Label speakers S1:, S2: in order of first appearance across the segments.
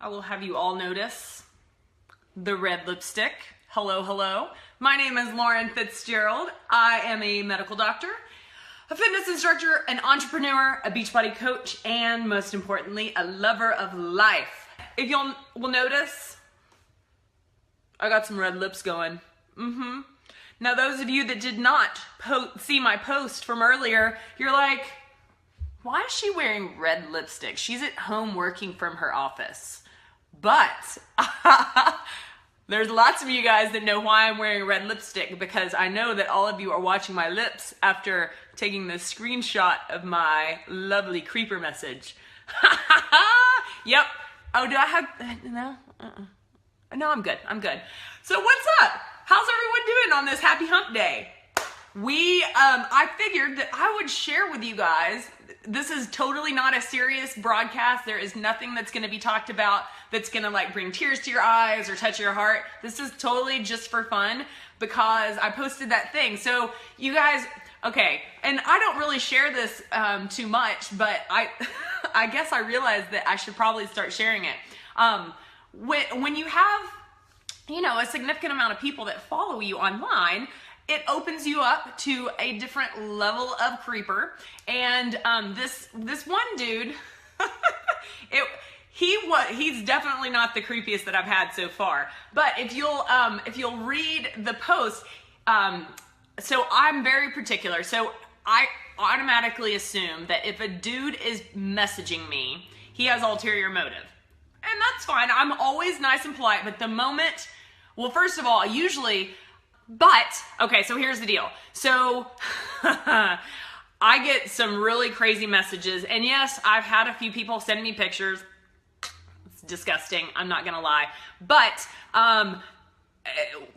S1: will have you all notice the red lipstick. Hello, hello. My name is Lauren Fitzgerald. I am a medical doctor, a fitness instructor, an entrepreneur, a Beachbody coach, and most importantly, a lover of life. If you'll will notice, I got some red lips going. Now, those of you that did not see my post from earlier, you're like, why is she wearing red lipstick? She's at home working from her office. But there's lots of you guys that know why I'm wearing red lipstick, because I know that all of you are watching my lips after taking the screenshot of my lovely creeper message. Yep. Oh, do I have, no? No, I'm good. I'm good. So what's up? How's everyone doing on this happy hump day? I figured that I would share with you guys, this is totally not a serious broadcast. There is nothing that's going to be talked about that's going to like bring tears to your eyes or touch your heart. This is totally just for fun because I posted that thing. So you guys, okay, and I don't really share this too much, but I guess I realized that I should probably start sharing it. When you have, you know, a significant amount of people that follow you online, it opens you up to a different level of creeper. And this one dude, he's definitely not the creepiest that I've had so far. But if you'll read the post, so I'm very particular. So I automatically assume that if a dude is messaging me, he has ulterior motive. And that's fine. I'm always nice and polite, but the moment, well, first of all, okay, so here's the deal. So I get some really crazy messages, and yes, I've had a few people send me pictures. It's disgusting, I'm not gonna lie. But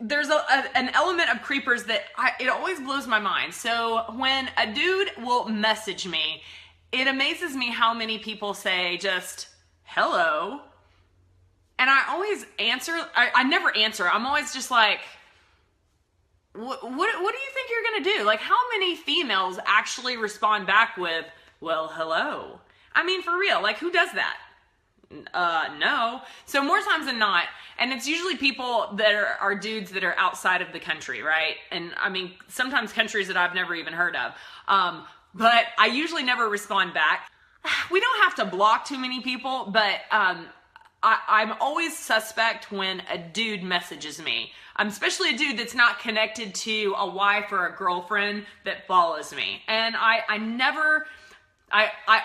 S1: there's an element of creepers that it always blows my mind. So when a dude will message me, it amazes me how many people say just, hello. And I always answer, I never answer. I'm always just like, what do you think you're gonna do? Like, how many females actually respond back with, well, hello? I mean, for real, like, who does that? No. So more times than not, and it's usually people that are dudes that are outside of the country, right? And I mean, sometimes countries that I've never even heard of. But I usually never respond back. We don't have to block too many people, but I'm always suspect when a dude messages me. Especially a dude that's not connected to a wife or a girlfriend that follows me. And I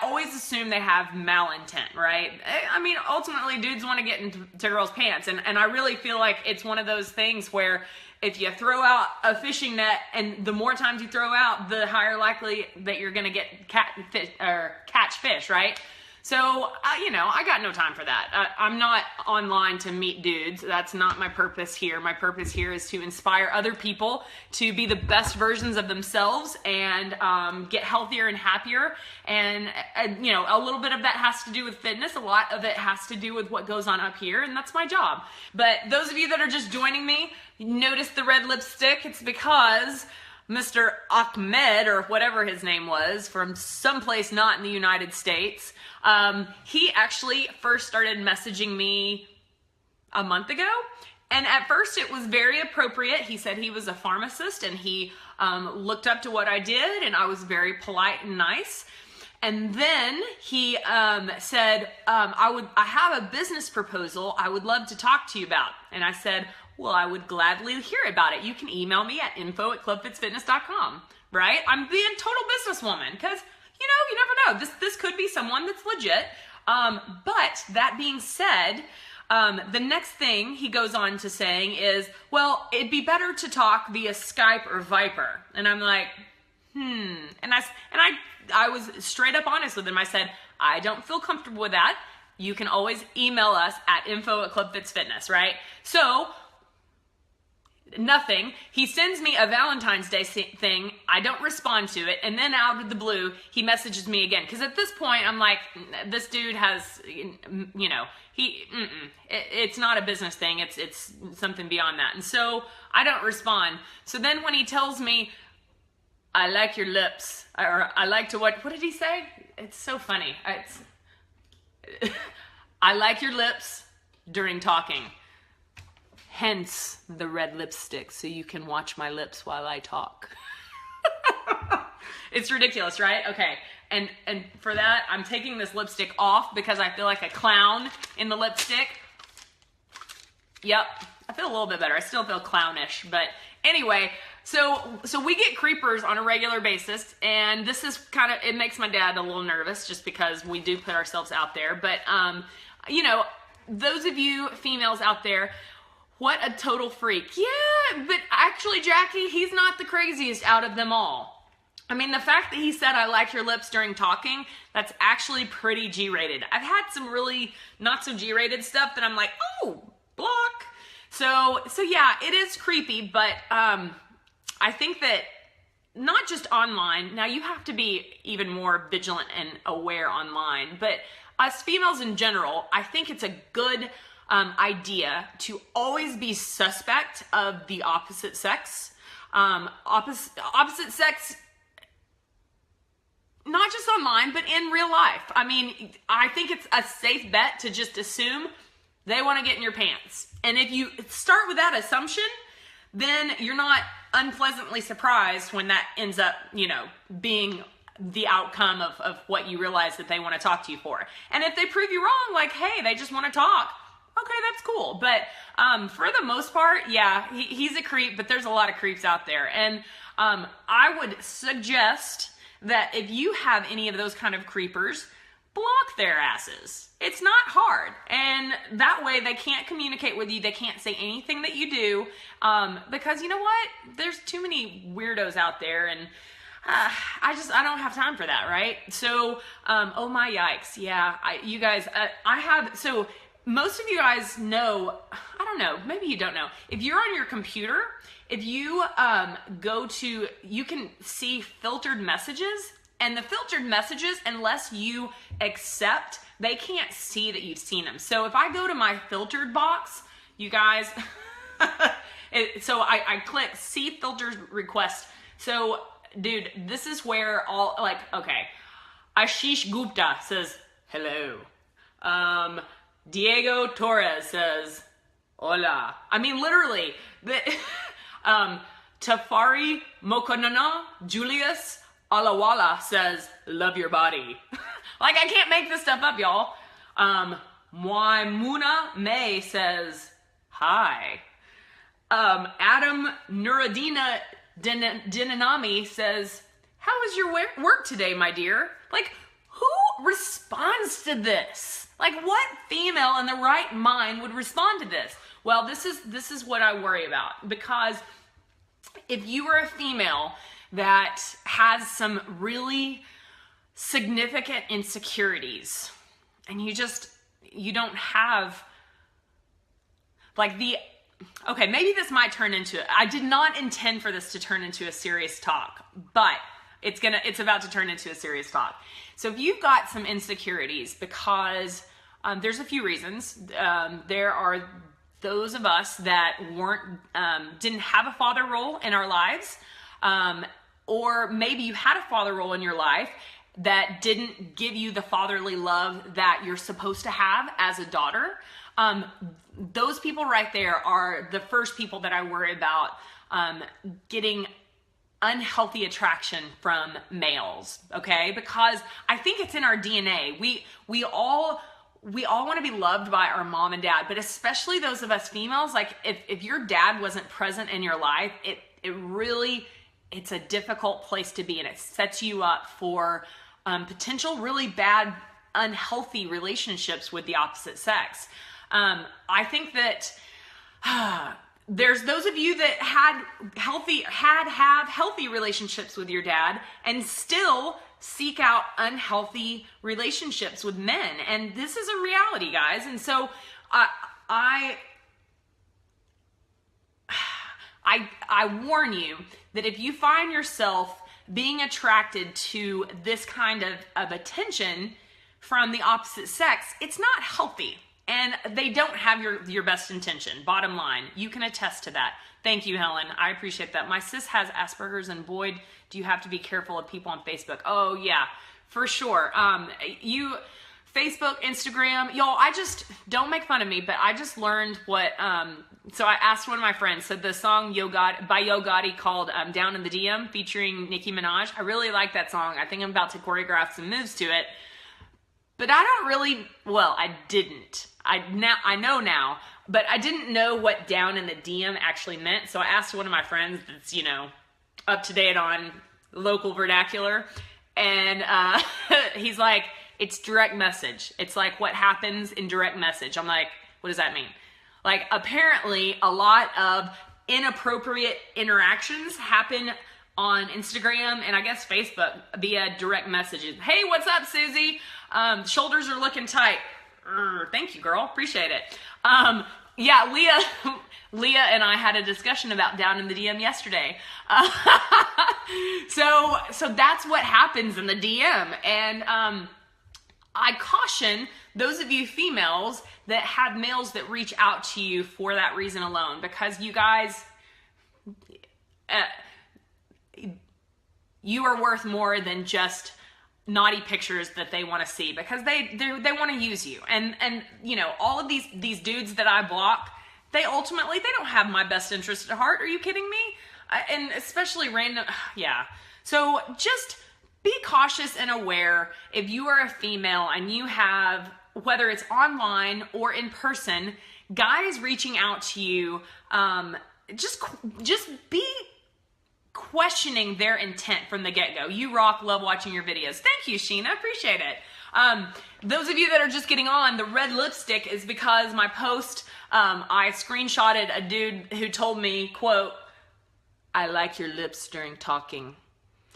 S1: always assume they have malintent, right? I mean, ultimately, dudes want to get into girls' pants. And I really feel like it's one of those things where if you throw out a fishing net, and the more times you throw out, the higher likely that you're going to get catch fish, right? So, you know, I got no time for that. I'm not online to meet dudes. That's not my purpose here. My purpose here is to inspire other people to be the best versions of themselves and get healthier and happier. And, you know, a little bit of that has to do with fitness. A lot of it has to do with what goes on up here, and that's my job. But those of you that are just joining me, notice the red lipstick. It's because Mr. Ahmed, or whatever his name was, from someplace not in the United States, he actually first started messaging me a month ago. And at first it was very appropriate. He said he was a pharmacist, and he looked up to what I did, and I was very polite and nice. And then he said, I have a business proposal I would love to talk to you about. And I said, well, I would gladly hear about it. You can email me at info@clubfitzfitness.com, right? I'm being total businesswoman because, you know, you never know. This could be someone that's legit. But that being said, the next thing he goes on to saying is, well, it'd be better to talk via Skype or Viper. And I'm like, And I was straight up honest with him. I said, I don't feel comfortable with that. You can always email us at info@clubfitzfitness, right? So, nothing. He sends me a Valentine's Day thing. I don't respond to it. And then out of the blue, he messages me again. Because at this point, I'm like, this dude has, you know, it's not a business thing. It's something beyond that. And so I don't respond. So then when he tells me, I like your lips, or I like to what did he say? It's so funny. I like your lips. during talking. Hence the red lipstick, so you can watch my lips while I talk. It's ridiculous, right? Okay. And for that, I'm taking this lipstick off because I feel like a clown in the lipstick. Yep. I feel a little bit better. I still feel clownish, but anyway, so we get creepers on a regular basis, and this is kind of, it makes my dad a little nervous just because we do put ourselves out there. But, you know, those of you females out there, what a total freak. Yeah, but actually, Jackie, he's not the craziest out of them all. I mean, the fact that he said, I like your lips during talking, that's actually pretty G-rated. I've had some really not so G-rated stuff that I'm like, oh, block. So yeah, it is creepy, but I think that not just online, now you have to be even more vigilant and aware online, but us females in general, I think it's a good idea to always be suspect of the opposite sex. Opposite sex, not just online, but in real life. I mean, I think it's a safe bet to just assume they want to get in your pants. And if you start with that assumption, then you're not unpleasantly surprised when that ends up, you know, being the outcome of what you realize that they want to talk to you for. And if they prove you wrong, like, hey, they just want to talk, okay, that's cool. But for the most part, yeah, he's a creep, but there's a lot of creeps out there. And I would suggest that if you have any of those kind of creepers, block their asses. It's not hard. And that way they can't communicate with you. They can't say anything that you do. Because you know what? There's too many weirdos out there, and I don't have time for that, right? So, oh my yikes. Yeah, you guys, so most of you guys know, I don't know, maybe you don't know. If you're on your computer, if you you can see filtered messages, and the filtered messages, unless you accept, they can't see that you've seen them. So if I go to my filtered box, you guys, so I click see filtered request. So dude, this is where all, like, okay, Ashish Gupta says, hello. Diego Torres says, hola. I mean, literally, Tafari Mokonana Julius Alawala says, love your body. Like, I can't make this stuff up, y'all. Moimuna May says, hi. Adam Nuradina Dinanami says, how was your work today, my dear? Like, who responds to this? Like, what female in the right mind would respond to this? Well, this is what I worry about, because if you are a female that has some really significant insecurities, and you don't have, like, okay, maybe this might turn into, I did not intend for this to turn into a serious talk, but it's about to turn into a serious talk. So if you've got some insecurities, because there's a few reasons. There are those of us that didn't have a father role in our lives, or maybe you had a father role in your life that didn't give you the fatherly love that you're supposed to have as a daughter. Those people right there are the first people that I worry about getting unhealthy attraction from males, okay? Because I think it's in our DNA. We all want to be loved by our mom and dad, but especially those of us females, like if your dad wasn't present in your life, it's a difficult place to be, and it sets you up for potential really bad, unhealthy relationships with the opposite sex. I think that there's those of you that have healthy relationships with your dad and still seek out unhealthy relationships with men. And this is a reality, guys. And so I warn you that if you find yourself being attracted to this kind of attention from the opposite sex, it's not healthy. And they don't have your best intention. Bottom line, you can attest to that. Thank you, Helen. I appreciate that. My sis has Asperger's, and boy, do you have to be careful of people on Facebook. Oh yeah, for sure. Facebook, Instagram, y'all, I just, don't make fun of me, but I just learned what, so I asked one of my friends, so the song by Yo Gotti called Down in the DM featuring Nicki Minaj, I really like that song. I think I'm about to choreograph some moves to it, but I don't really, well, I didn't. I know now, but I didn't know what down in the DM actually meant, so I asked one of my friends that's, you know, up to date on local vernacular, and he's like, it's direct message. It's like what happens in direct message. I'm like, what does that mean? Like, apparently a lot of inappropriate interactions happen on Instagram and I guess Facebook via direct messages. Hey, what's up, Susie? Shoulders are looking tight. Thank you, girl. Appreciate it. Yeah, Leah and I had a discussion about down in the DM yesterday. So that's what happens in the DM. And I caution those of you females that have males that reach out to you for that reason alone, because you guys, you are worth more than just naughty pictures that they want to see, because they want to use you. And you know, all of these dudes that I block, they don't have my best interest at heart. Are you kidding me? And especially random, yeah. So just be cautious and aware if you are a female and you have, whether it's online or in person, guys reaching out to you, just be questioning their intent from the get-go. You rock, love watching your videos. Thank you, Sheena, appreciate it. Those of you that are just getting on, the red lipstick is because my post, I screenshotted a dude who told me, quote, "I like your lips during talking."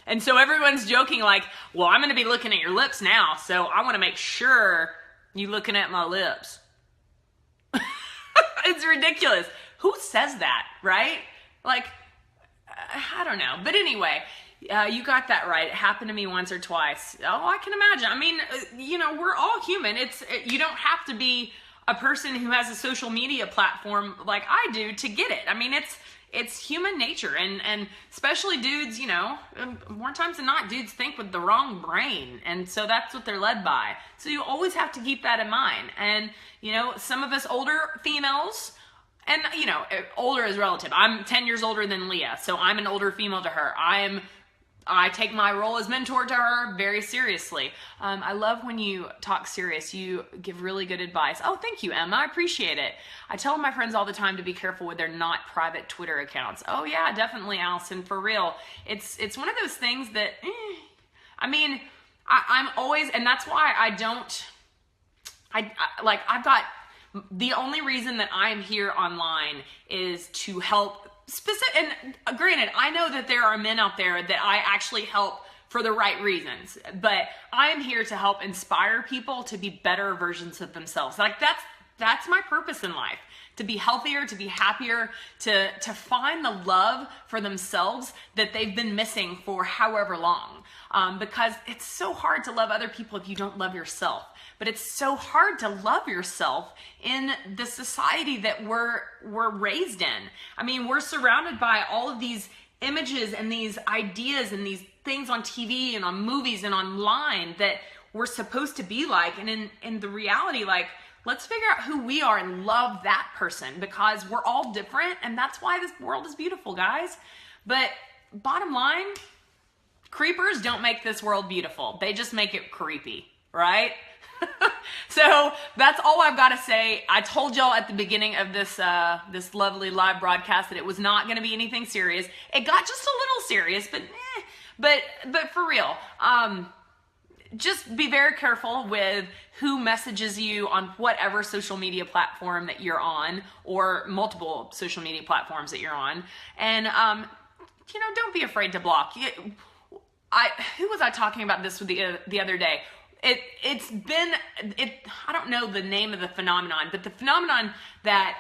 S1: And so everyone's joking like, well, I'm going to be looking at your lips now, so I want to make sure you looking at my lips. It's ridiculous. Who says that, right? Like, I don't know. But anyway, you got that right. It happened to me once or twice. Oh, I can imagine. I mean, you know, we're all human. You don't have to be a person who has a social media platform like I do to get it. I mean, it's human nature, and especially dudes, you know, more times than not, dudes think with the wrong brain, and so that's what they're led by. So you always have to keep that in mind. And, you know, some of us older females, and, you know, older is relative. I'm 10 years older than Leah, so I'm an older female to her. I take my role as mentor to her very seriously. I love when you talk serious. You give really good advice. Oh, thank you, Emma. I appreciate it. I tell my friends all the time to be careful with their not private Twitter accounts. Oh yeah, definitely, Allison, for real. It's one of those things that, I mean, I'm always, and that's why I've got, the only reason that I'm here online is to help and granted, I know that there are men out there that I actually help for the right reasons, but I'm here to help inspire people to be better versions of themselves. Like that's my purpose in life, to be healthier, to be happier, to find the love for themselves that they've been missing for however long. Because it's so hard to love other people if you don't love yourself. But it's so hard to love yourself in the society that we're raised in. I mean, we're surrounded by all of these images and these ideas and these things on TV and on movies and online that we're supposed to be like. And in the reality, like, let's figure out who we are and love that person, because we're all different, and that's why this world is beautiful, guys. But bottom line, creepers don't make this world beautiful. They just make it creepy, right? So that's all I've got to say. I told y'all at the beginning of this this lovely live broadcast that it was not going to be anything serious. It got just a little serious, but for real, just be very careful with who messages you on whatever social media platform that you're on, or multiple social media platforms that you're on, and you know, don't be afraid to block. Who was I talking about this with the other day? I don't know the name of the phenomenon, but the phenomenon that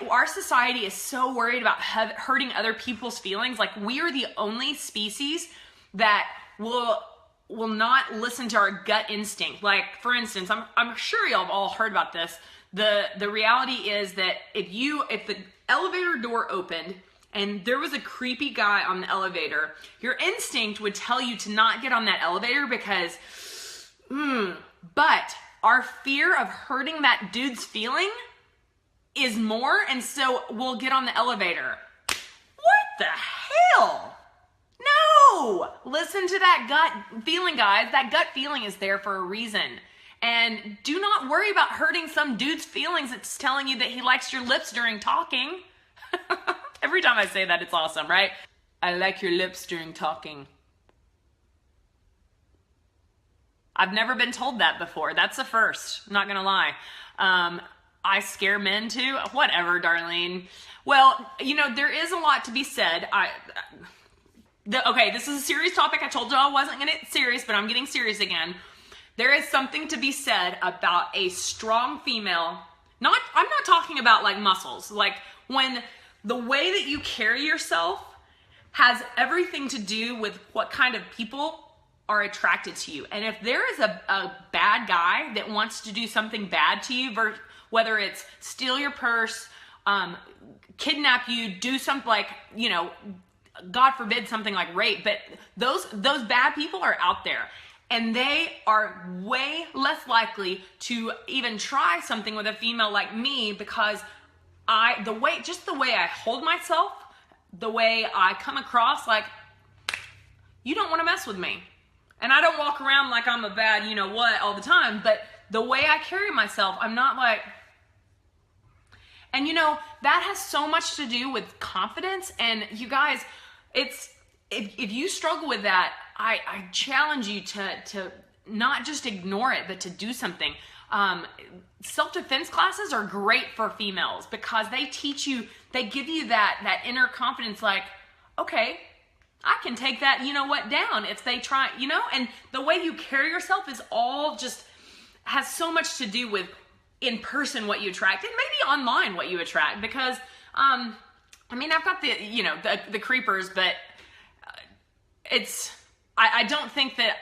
S1: our society is so worried about hurting other people's feelings. Like, we are the only species that will not listen to our gut instinct. Like, for instance, I'm sure y'all have all heard about this. The reality is that if the elevator door opened and there was a creepy guy on the elevator, your instinct would tell you to not get on that elevator because, But our fear of hurting that dude's feeling is more, and so we'll get on the elevator. What the hell? No! Listen to that gut feeling, guys. That gut feeling is there for a reason. And do not worry about hurting some dude's feelings. It's telling you that he likes your lips during talking. Every time I say that, it's awesome, right? I like your lips during talking. I've never been told that before. That's a first, I'm not gonna lie. I scare men too. Whatever, Darlene. Well, you know, there is a lot to be said. Okay, this is a serious topic. I told you I wasn't gonna get serious, but I'm getting serious again. There is something to be said about a strong female. I'm not talking about like muscles. Like when the way that you carry yourself has everything to do with what kind of people are attracted to you. And if there is a bad guy that wants to do something bad to you, whether it's steal your purse, kidnap you, do something like, you know, God forbid something like rape, but those bad people are out there. And they are way less likely to even try something with a female like me because the way I hold myself, the way I come across, like, you don't want to mess with me. And I don't walk around like I'm a bad, you know what, all the time, but the way I carry myself, I'm not like, and you know, that has so much to do with confidence. And you guys, if you struggle with that, I challenge you to not just ignore it, but to do something. Self-defense classes are great for females because they teach you, they give you that inner confidence, like, okay, I can take that, you know what, down if they try, you know, and the way you carry yourself is all just, has so much to do with in person what you attract and maybe online what you attract because, I mean, I've got the, you know, the creepers, but I don't think that,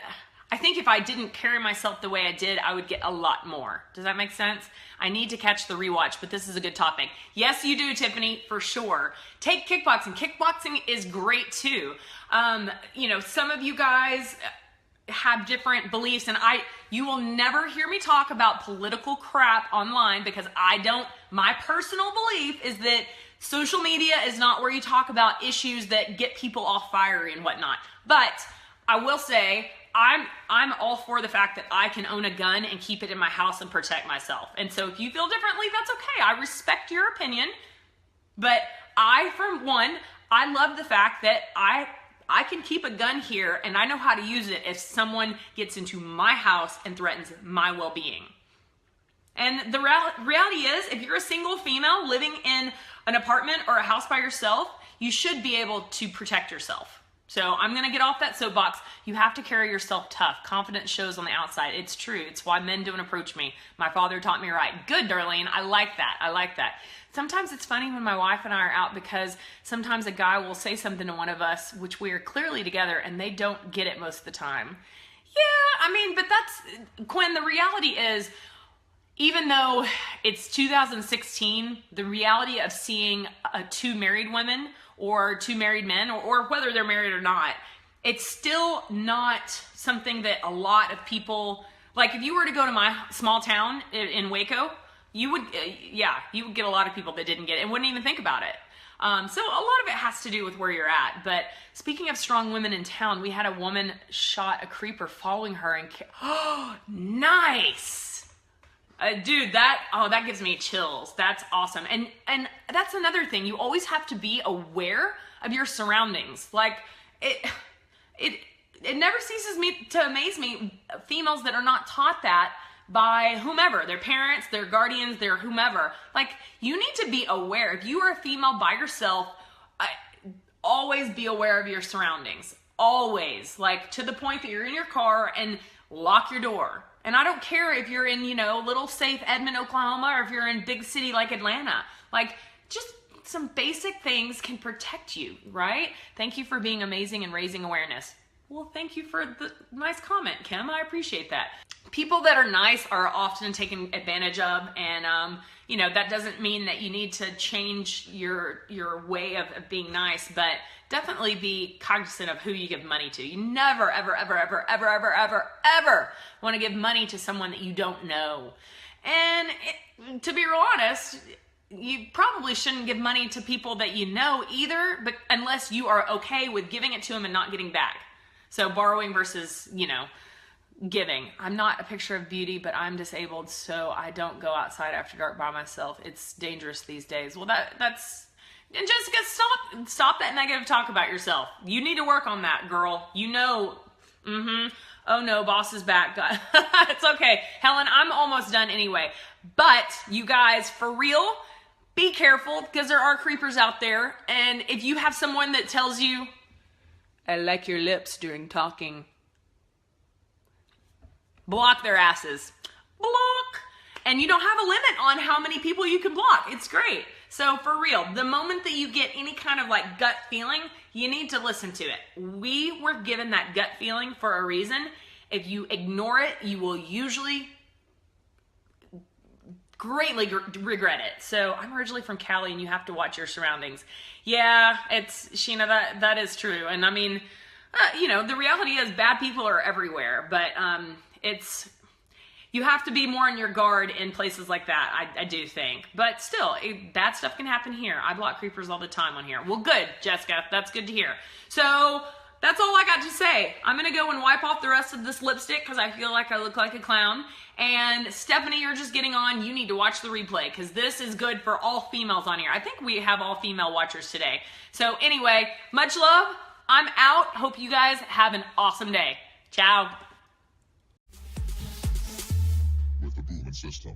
S1: I think if I didn't carry myself the way I did, I would get a lot more. Does that make sense? I need to catch the rewatch, but this is a good topic. Yes, you do, Tiffany, for sure. Take kickboxing. Kickboxing is great too. You know, some of you guys have different beliefs, and you will never hear me talk about political crap online because my personal belief is that social media is not where you talk about issues that get people all fiery and whatnot. But I will say, I'm all for the fact that I can own a gun and keep it in my house and protect myself. And so if you feel differently, that's okay. I respect your opinion. But for one, I love the fact that I can keep a gun here and I know how to use it if someone gets into my house and threatens my well-being. And the reality is, if you're a single female living in an apartment or a house by yourself, you should be able to protect yourself. So I'm going to get off that soapbox. You have to carry yourself tough. Confidence shows on the outside. It's true. It's why men don't approach me. My father taught me right. Good, Darlene. I like that. I like that. Sometimes it's funny when my wife and I are out because sometimes a guy will say something to one of us, which we are clearly together, and they don't get it most of the time. Yeah, I mean, but that's, Quinn, the reality is, even though it's 2016, the reality of seeing two married women or two married men, or whether they're married or not, it's still not something that a lot of people, like if you were to go to my small town in Waco, you would get a lot of people that didn't get it and wouldn't even think about it. So a lot of it has to do with where you're at. But speaking of strong women in town, we had a woman shot a creeper following her and, oh, nice. Dude, that gives me chills. That's awesome. And that's another thing. You always have to be aware of your surroundings. Like, it never ceases to amaze me, females that are not taught that by whomever, their parents, their guardians, their whomever. Like, you need to be aware. If you are a female by yourself, always be aware of your surroundings. Always. Like, to the point that you're in your car and lock your door. And I don't care if you're in, little safe Edmond, Oklahoma, or if you're in big city like Atlanta. Like, just some basic things can protect you, right? Thank you for being amazing and raising awareness. Well, thank you for the nice comment, Kim. I appreciate that. People that are nice are often taken advantage of, and that doesn't mean that you need to change your way of being nice, but definitely be cognizant of who you give money to. You never, ever, ever, ever, ever, ever, ever, ever want to give money to someone that you don't know. And to be real honest, you probably shouldn't give money to people that you know either, but unless you are okay with giving it to them and not getting back. So borrowing versus, giving. I'm not a picture of beauty, but I'm disabled, so I don't go outside after dark by myself. It's dangerous these days. Well, that's... And Jessica, stop that negative talk about yourself. You need to work on that, girl. Oh no, boss is back. It's okay. Helen, I'm almost done anyway. But you guys, for real, be careful because there are creepers out there. And if you have someone that tells you, I like your lips during talking, block their asses. Block. And you don't have a limit on how many people you can block. It's great. So for real, the moment that you get any kind of gut feeling, you need to listen to it. We were given that gut feeling for a reason. If you ignore it, you will usually greatly regret it. So I'm originally from Cali, and you have to watch your surroundings. Yeah, it's Sheena, that is true. And I mean, the reality is bad people are everywhere, but you have to be more on your guard in places like that, I do think. But still, bad stuff can happen here. I block creepers all the time on here. Well, good, Jessica. That's good to hear. So that's all I got to say. I'm going to go and wipe off the rest of this lipstick because I feel like I look like a clown. And Stephanie, you're just getting on. You need to watch the replay because this is good for all females on here. I think we have all female watchers today. So anyway, much love. I'm out. Hope you guys have an awesome day. Ciao.
S2: System.